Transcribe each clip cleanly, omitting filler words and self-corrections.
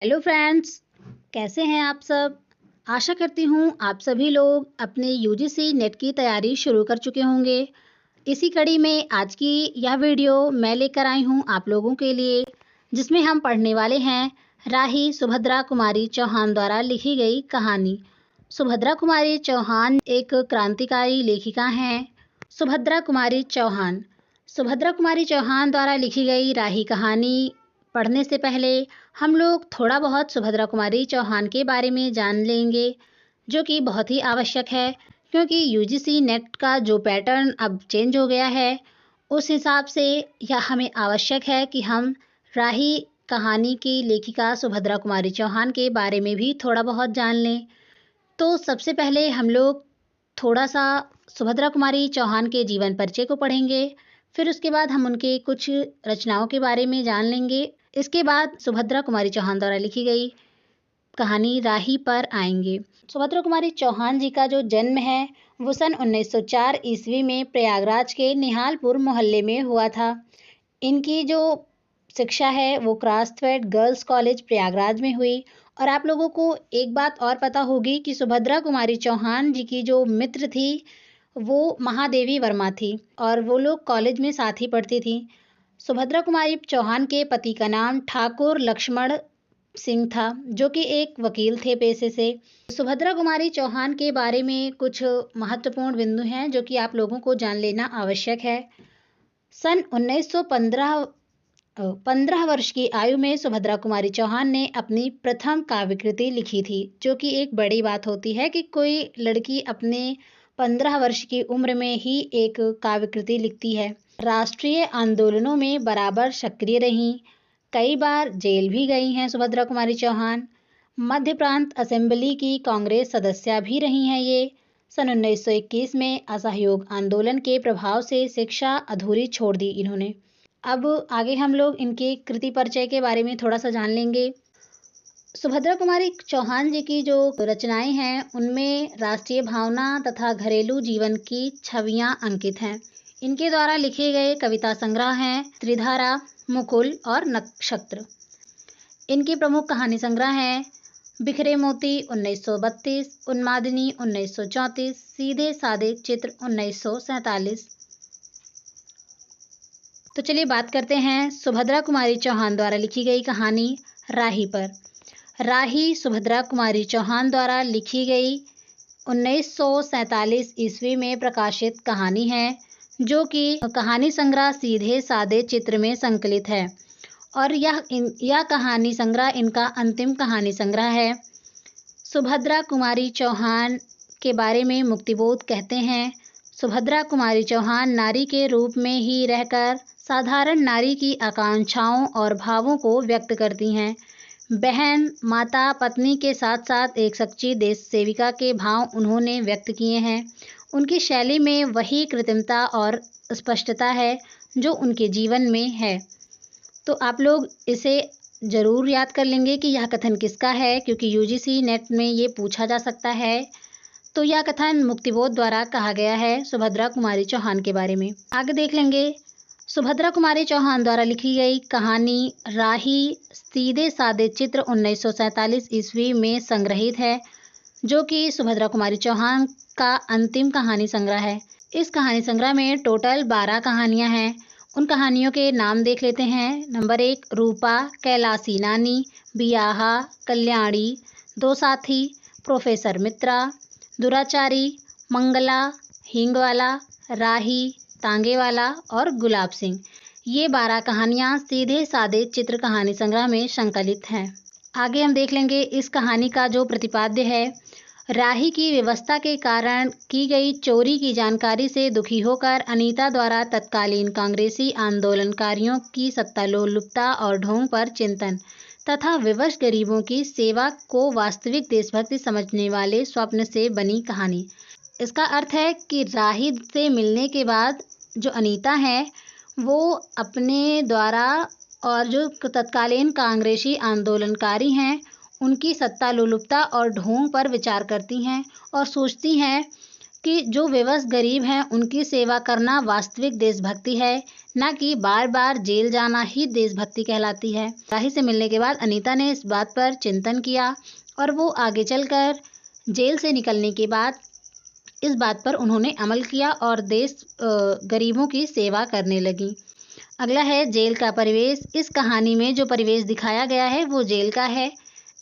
Hello friends, कैसे हैं आप सब? आशा करती हूँ आप सभी लोग अपने यूजीसी नेट की तैयारी शुरू कर चुके होंगे। इसी कड़ी में आज की यह वीडियो मैं लेकर आई हूँ आप लोगों के लिए, जिसमें हम पढ़ने वाले हैं राही सुभद्रा कुमारी चौहान द्वारा लिखी गई कहानी। सुभद्रा कुमारी चौहान एक क्रांतिकारी लेखिका हैं। सुभद्रा कुमारी चौहान द्वारा लिखी गई राही कहानी पढ़ने से पहले हम लोग थोड़ा बहुत सुभद्रा कुमारी चौहान के बारे में जान लेंगे, जो कि बहुत ही आवश्यक है, क्योंकि यूजीसी नेट का जो पैटर्न अब चेंज हो गया है, उस हिसाब से यह हमें आवश्यक है कि हम राही कहानी की लेखिका सुभद्रा कुमारी चौहान के बारे में भी थोड़ा बहुत जान लें। तो सबसे पहले हम लोग थोड़ा सा सुभद्रा कुमारी चौहान के जीवन परिचय को पढ़ेंगे, फिर उसके बाद हम उनके कुछ रचनाओं के बारे में जान लेंगे। इसके बाद सुभद्रा कुमारी चौहान द्वारा लिखी गई कहानी राही पर आएंगे। सुभद्रा कुमारी चौहान जी का जो जन्म है वो सन 1904 ईस्वी में प्रयागराज के निहालपुर मोहल्ले में हुआ था। इनकी जो शिक्षा है वो क्रास्थवेट गर्ल्स कॉलेज प्रयागराज में हुई। और आप लोगों को एक बात और पता होगी कि सुभद्रा कुमारी चौहान जी की जो मित्र थी वो महादेवी वर्मा थी, और वो लोग कॉलेज में साथ ही पढ़ती थी। सुभद्रा कुमारी चौहान के पति का नाम ठाकुर लक्ष्मण सिंह था, जो कि एक वकील थे पेशे से। सुभद्रा कुमारी चौहान के बारे में कुछ महत्वपूर्ण बिंदु हैं जो कि आप लोगों को जान लेना आवश्यक है। सन 1915 15 वर्ष की आयु में सुभद्रा कुमारी चौहान ने अपनी प्रथम काव्य कृति लिखी थी, जो कि एक बड़ी बात होती है कि कोई लड़की अपने 15 वर्ष की उम्र में ही एक काव्य कृति लिखती है। राष्ट्रीय आंदोलनों में बराबर सक्रिय रहीं, कई बार जेल भी गई हैं सुभद्रा कुमारी चौहान। मध्य प्रांत असेंबली की कांग्रेस सदस्या भी रही हैं ये। सन 1921 में असहयोग आंदोलन के प्रभाव से शिक्षा अधूरी छोड़ दी इन्होंने। अब आगे हम लोग इनके कृति परिचय के बारे में थोड़ा सा जान लेंगे। सुभद्रा कुमारी चौहान जी की जो रचनाएं हैं उनमें राष्ट्रीय भावना तथा घरेलू जीवन की छवियां अंकित हैं। इनके द्वारा लिखे गए कविता संग्रह हैं त्रिधारा, मुकुल और नक्षत्र। इनके प्रमुख कहानी संग्रह हैं बिखरे मोती 1932, उन्मादिनी 1934, सीधे साधे चित्र 1947। तो चलिए बात करते हैं सुभद्रा कुमारी चौहान द्वारा लिखी गई कहानी राही पर। राही सुभद्रा कुमारी चौहान द्वारा लिखी गई 1947 ईस्वी में प्रकाशित कहानी है, जो कि कहानी संग्रह सीधे साधे चित्र में संकलित है। और यह कहानी संग्रह इनका अंतिम कहानी संग्रह है। सुभद्रा कुमारी चौहान के बारे में मुक्तिबोध कहते हैं, सुभद्रा कुमारी चौहान नारी के रूप में ही रहकर साधारण नारी की आकांक्षाओं और भावों को व्यक्त करती हैं। बहन, माता, पत्नी के साथ साथ एक सच्ची देश सेविका के भाव उन्होंने व्यक्त किए हैं। उनकी शैली में वही कृत्रिमता और स्पष्टता है जो उनके जीवन में है। तो आप लोग इसे ज़रूर याद कर लेंगे कि यह कथन किसका है, क्योंकि यूजीसी नेट में ये पूछा जा सकता है। तो यह कथन मुक्तिबोध द्वारा कहा गया है सुभद्रा कुमारी चौहान के बारे में। आगे देख लेंगे। सुभद्रा कुमारी चौहान द्वारा लिखी गई कहानी राही सीधे साधे चित्र 1947 ईस्वी में संग्रहित है, जो कि सुभद्रा कुमारी चौहान का अंतिम कहानी संग्रह है। इस कहानी संग्रह में टोटल 12 कहानियां हैं। उन कहानियों के नाम देख लेते हैं। नंबर 1 रूपा, कैलासी नानी, बियाहा, कल्याणी, दो साथी, प्रोफेसर मित्रा, दुराचारी, मंगला, हींगवाला, राही, तांगेवाला और गुलाब सिंह। ये 12 कहानियाँ सीधे साधे चित्र कहानी संग्रह में संकलित हैं। आगे हम देख लेंगे इस कहानी का जो प्रतिपाद्य है। राही की व्यवस्था के कारण की गई चोरी की जानकारी से दुखी होकर अनीता द्वारा तत्कालीन कांग्रेसी आंदोलनकारियों की सत्तालोलुपता और ढोंग पर चिंतन तथा विवश गरीबों की सेवा को वास्तविक देशभक्ति समझने वाले स्वप्न से बनी कहानी। इसका अर्थ है कि राही से मिलने के बाद जो अनीता है वो अपने द्वारा और जो तत्कालीन कांग्रेसी आंदोलनकारी हैं उनकी सत्ता लोलुपता और ढोंग पर विचार करती हैं और सोचती हैं कि जो विवश गरीब हैं उनकी सेवा करना वास्तविक देशभक्ति है, ना कि बार बार जेल जाना ही देशभक्ति कहलाती है। राही से मिलने के बाद अनीता ने इस बात पर चिंतन किया और वो आगे चलकर जेल से निकलने के बाद इस बात पर उन्होंने अमल किया और गरीबों की सेवा करने लगी। अगला है जेल का परिवेश। इस कहानी में जो परिवेश दिखाया गया है वो जेल का है।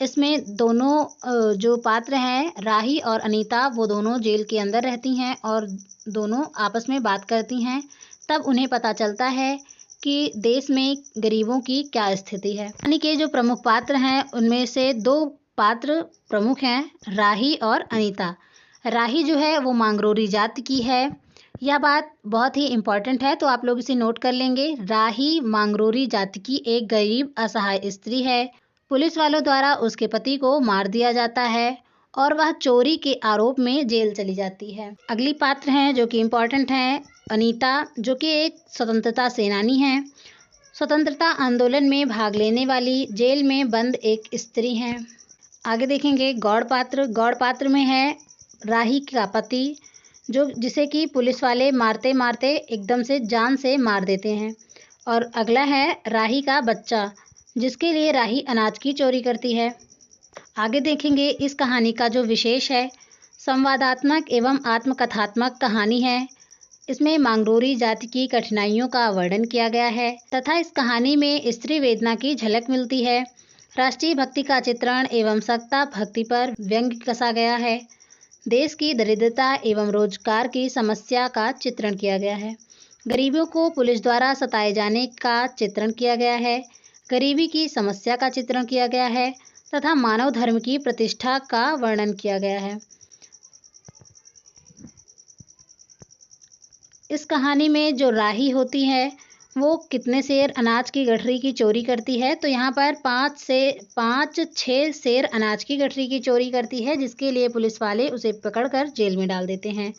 इसमें दोनों जो पात्र हैं राही और अनीता, वो दोनों जेल के अंदर रहती हैं और दोनों आपस में बात करती हैं। तब उन्हें पता चलता है कि देश में गरीबों की क्या स्थिति है। कहानी के जो प्रमुख पात्र हैं उनमें से 2 पात्र प्रमुख हैं, राही और अनीता। राही जो है वो मांगरोरी जाति की है। यह बात बहुत ही इम्पॉर्टेंट है, तो आप लोग इसे नोट कर लेंगे। राही मांगरोरी जाति की एक गरीब असहाय स्त्री है। पुलिस वालों द्वारा उसके पति को मार दिया जाता है और वह चोरी के आरोप में जेल चली जाती है। अगली पात्र हैं जो कि इम्पॉर्टेंट हैं, अनीता, जो कि एक स्वतंत्रता सेनानी हैं। स्वतंत्रता आंदोलन में भाग लेने वाली जेल में बंद एक स्त्री हैं। आगे देखेंगे गौड़ पात्र। गौड़ पात्र में है राही का पति, जिसे कि पुलिस वाले मारते मारते एकदम से जान से मार देते हैं। और अगला है राही का बच्चा, जिसके लिए राही अनाज की चोरी करती है। आगे देखेंगे इस कहानी का जो विशेष है, संवादात्मक एवं आत्मकथात्मक कहानी है। इसमें मांगरोरी जाति की कठिनाइयों का वर्णन किया गया है तथा इस कहानी में स्त्री वेदना की झलक मिलती है। राष्ट्रीय भक्ति का चित्रण एवं सत्ता भक्ति पर व्यंग्य कसा गया है। देश की दरिद्रता एवं रोजगार की समस्या का चित्रण किया गया है। गरीबों को पुलिस द्वारा सताए जाने का चित्रण किया गया है। गरीबी की समस्या का चित्रण किया गया है तथा मानव धर्म की प्रतिष्ठा का वर्णन किया गया है। इस कहानी में जो राही होती है वो कितने सेर अनाज की गठरी की चोरी करती है, तो यहाँ पर 5-6 सेर अनाज की गठरी की चोरी करती है, जिसके लिए पुलिस वाले उसे पकड़कर जेल में डाल देते हैं।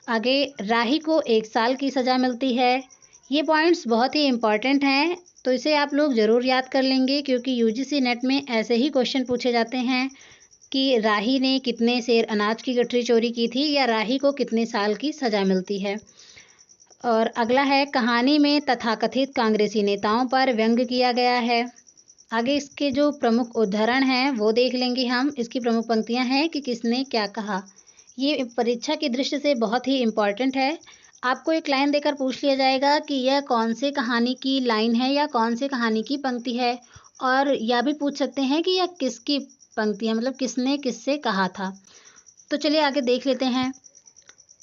आगे राही को 1 साल की सज़ा मिलती है। ये पॉइंट्स बहुत ही इम्पॉर्टेंट हैं, तो इसे आप लोग ज़रूर याद कर लेंगे, क्योंकि यूजीसी नेट में ऐसे ही क्वेश्चन पूछे जाते हैं कि राही ने कितने सेर अनाज की गठरी चोरी की थी या राही को कितने साल की सज़ा मिलती है। और अगला है कहानी में तथाकथित कांग्रेसी नेताओं पर व्यंग्य किया गया है। आगे इसके जो प्रमुख उदाहरण हैं वो देख लेंगे हम। इसकी प्रमुख पंक्तियां हैं कि किसने क्या कहा। ये परीक्षा की दृष्टि से बहुत ही इम्पॉर्टेंट है। आपको एक लाइन देकर पूछ लिया जाएगा कि यह कौन से कहानी की लाइन है या कौन से कहानी की पंक्ति है, और यह भी पूछ सकते हैं कि यह किसकी पंक्ति है, मतलब किसने किससे कहा था। तो चलिए आगे देख लेते हैं।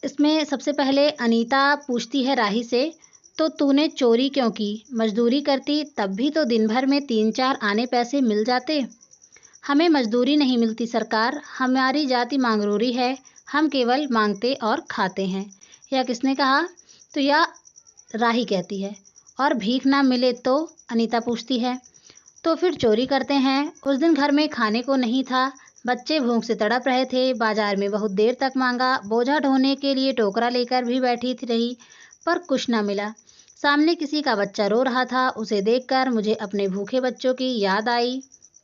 इसमें सबसे पहले अनीता पूछती है राही से, तो तूने चोरी क्यों की? मजदूरी करती तब भी तो दिन भर में 3-4 आने पैसे मिल जाते। हमें मजदूरी नहीं मिलती सरकार, हमारी जाति मांगरूरी है, हम केवल मांगते और खाते हैं। यह किसने कहा? तो यह राही कहती है। और भीख ना मिले तो? अनीता पूछती है। तो फिर चोरी करते हैं। उस दिन घर में खाने को नहीं था, बच्चे भूख से तड़प रहे थे, बाजार में बहुत देर तक मांगा, बोझा ढोने के लिए टोकरा लेकर भी बैठी रही, पर कुछ ना मिला। सामने किसी का बच्चा रो रहा था, उसे देखकर मुझे अपने भूखे बच्चों की याद आई।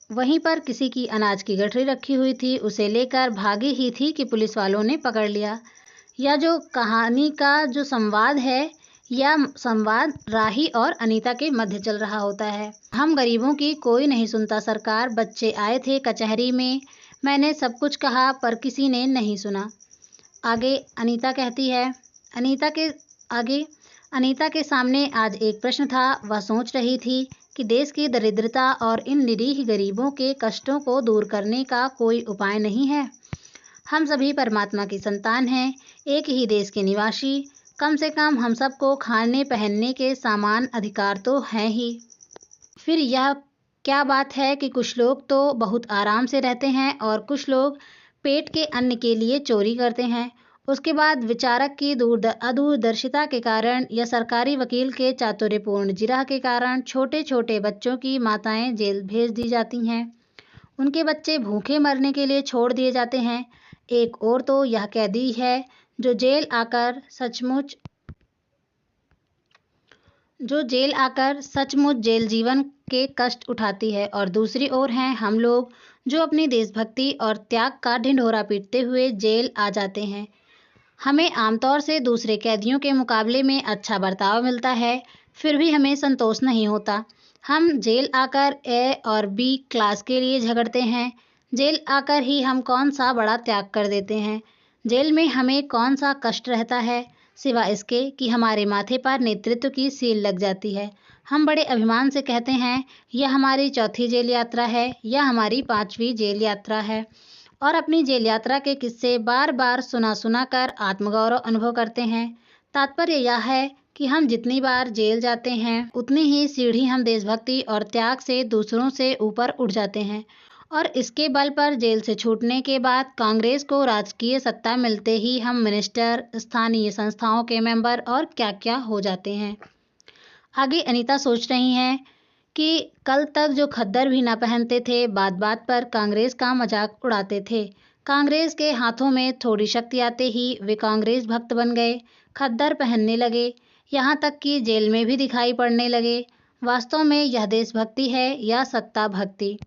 वहीं पर किसी की अनाज की गठरी रखी हुई थी, उसे लेकर भागी ही थी कि पुलिस वालों ने पकड़ लिया। यह जो कहानी का जो संवाद है, यह संवाद राही और अनीता के मध्य चल रहा होता है। हम गरीबों की कोई नहीं सुनता सरकार, बच्चे आए थे कचहरी में, मैंने सब कुछ कहा पर किसी ने नहीं सुना। आगे अनीता कहती है, अनीता के सामने आज एक प्रश्न था। वह सोच रही थी कि देश की दरिद्रता और इन निरीह गरीबों के कष्टों को दूर करने का कोई उपाय नहीं है। हम सभी परमात्मा की संतान हैं, एक ही देश के निवासी, कम से कम हम सबको खाने पहनने के समान अधिकार तो हैं ही। फिर यह क्या बात है कि कुछ लोग तो बहुत आराम से रहते हैं और कुछ लोग पेट के अन्न के लिए चोरी करते हैं। उसके बाद विचारक की अदूरदर्शिता के कारण या सरकारी वकील के चातुर्यपूर्ण जिरह के कारण छोटे छोटे बच्चों की माताएं जेल भेज दी जाती हैं। उनके बच्चे भूखे मरने के लिए छोड़ दिए जाते हैं। एक और तो यह कैदी है जो जेल आकर सचमुच जेल जीवन के कष्ट उठाती है, और दूसरी ओर हैं हम लोग जो अपनी देशभक्ति और त्याग का ढिंढोरा पीटते हुए जेल आ जाते हैं। हमें आमतौर से दूसरे कैदियों के मुकाबले में अच्छा बर्ताव मिलता है, फिर भी हमें संतोष नहीं होता। हम जेल आकर ए और बी क्लास के लिए झगड़ते हैं। जेल आकर ही हम कौन सा बड़ा त्याग कर देते हैं। जेल में हमें कौन सा कष्ट रहता है, सिवा इसके कि हमारे माथे पर नेतृत्व की सील लग जाती है। हम बड़े अभिमान से कहते हैं, यह हमारी चौथी जेल यात्रा है या हमारी 5वीं जेल यात्रा है, और अपनी जेल यात्रा के किस्से बार बार सुना कर आत्मगौरव अनुभव करते हैं। तात्पर्य यह है कि हम जितनी बार जेल जाते हैं, उतनी ही सीढ़ी हम देशभक्ति और त्याग से दूसरों से ऊपर उठ जाते हैं, और इसके बल पर जेल से छूटने के बाद कांग्रेस को राजकीय सत्ता मिलते ही हम मिनिस्टर, स्थानीय संस्थाओं के मेंबर और क्या क्या हो जाते हैं। आगे अनीता सोच रही हैं कि कल तक जो खद्दर भी ना पहनते थे, बात बात पर कांग्रेस का मजाक उड़ाते थे। कांग्रेस के हाथों में थोड़ी शक्ति आते ही वे कांग्रेस भक्त बन गए, खद्दर पहनने लगे, यहाँ तक कि जेल में भी दिखाई पड़ने लगे। वास्तव में यह देशभक्ति है या सत्ता भक्ति?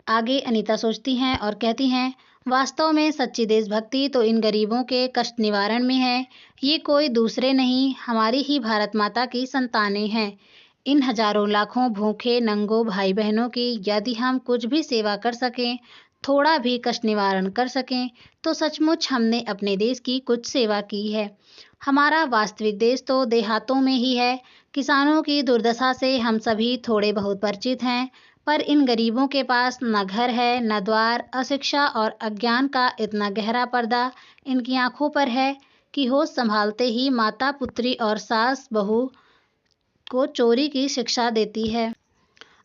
आगे अनीता सोचती हैं और कहती हैं, वास्तव में सच्ची देशभक्ति तो इन गरीबों के कष्ट निवारण में है। ये कोई दूसरे नहीं, हमारी ही भारत माता की संतानें हैं। इन हजारों लाखों भूखे नंगों भाई बहनों की यदि हम कुछ भी सेवा कर सकें, थोड़ा भी कष्ट निवारण कर सकें, तो सचमुच हमने अपने देश की कुछ सेवा की है। हमारा वास्तविक देश तो देहातों में ही है। किसानों की दुर्दशा से हम सभी थोड़े बहुत परिचित हैं, पर इन गरीबों के पास न घर है, न द्वार, अशिक्षा और अज्ञान का इतना गहरा पर्दा इनकी आंखों पर है कि होश संभालते ही माता पुत्री और सास बहू को चोरी की शिक्षा देती है।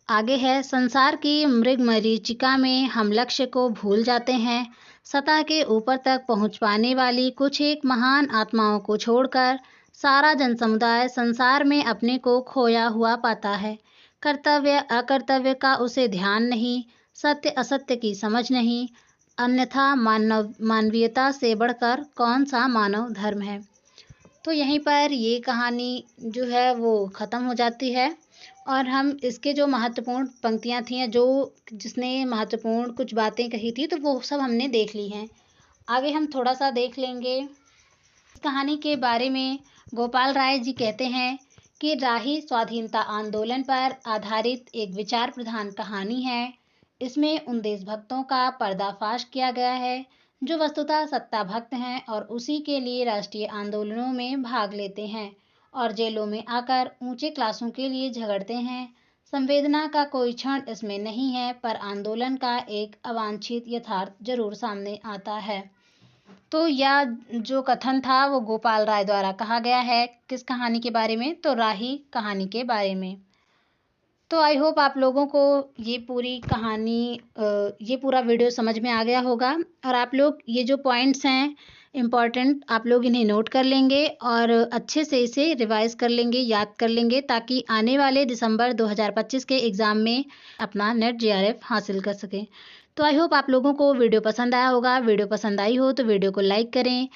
आगे है, संसार की मृगमरीचिका में हम लक्ष्य को भूल जाते हैं। सतह के ऊपर तक पहुंच पाने वाली कुछ एक महान आत्माओं को छोड़कर सारा जनसमुदाय संसार में अपने को खोया हुआ पाता है। कर्तव्य अकर्तव्य का उसे ध्यान नहीं, सत्य असत्य की समझ नहीं, अन्यथा मानवीयता से बढ़कर कौन सा मानव धर्म है। तो यहीं पर ये कहानी जो है वो ख़त्म हो जाती है, और हम इसके जो महत्वपूर्ण पंक्तियाँ थी, जो जिसने महत्वपूर्ण कुछ बातें कही थी, तो वो सब हमने देख ली हैं। आगे हम थोड़ा सा देख लेंगे इस कहानी के बारे में। गोपाल राय जी कहते हैं कि राही स्वाधीनता आंदोलन पर आधारित एक विचार प्रधान कहानी है। इसमें उन देशभक्तों का पर्दाफाश किया गया है जो वस्तुतः सत्ता भक्त हैं और उसी के लिए राष्ट्रीय आंदोलनों में भाग लेते हैं और जेलों में आकर ऊंचे क्लासों के लिए झगड़ते हैं। संवेदना का कोई क्षण इसमें नहीं है, पर आंदोलन का एक अवांछित यथार्थ जरूर सामने आता है। तो यह जो कथन था वो गोपाल राय द्वारा कहा गया है। किस कहानी के बारे में? तो राही कहानी के बारे में। तो आई होप आप लोगों को ये पूरी कहानी ये पूरा वीडियो समझ में आ गया होगा, और आप लोग ये जो पॉइंट्स हैं इम्पॉर्टेंट, आप लोग इन्हें नोट कर लेंगे और अच्छे से इसे रिवाइज कर लेंगे, याद कर लेंगे, ताकि आने वाले दिसंबर 2025 के एग्ज़ाम में अपना नेट JRF हासिल कर सकें। तो आई होप आप लोगों को वीडियो पसंद आया होगा। वीडियो पसंद आई हो तो वीडियो को लाइक करें,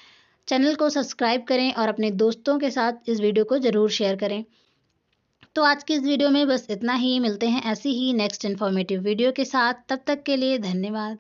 चैनल को सब्सक्राइब करें और अपने दोस्तों के साथ इस वीडियो को ज़रूर शेयर करें। तो आज की इस वीडियो में बस इतना ही। मिलते हैं ऐसी ही नेक्स्ट इन्फॉर्मेटिव वीडियो के साथ। तब तक के लिए धन्यवाद।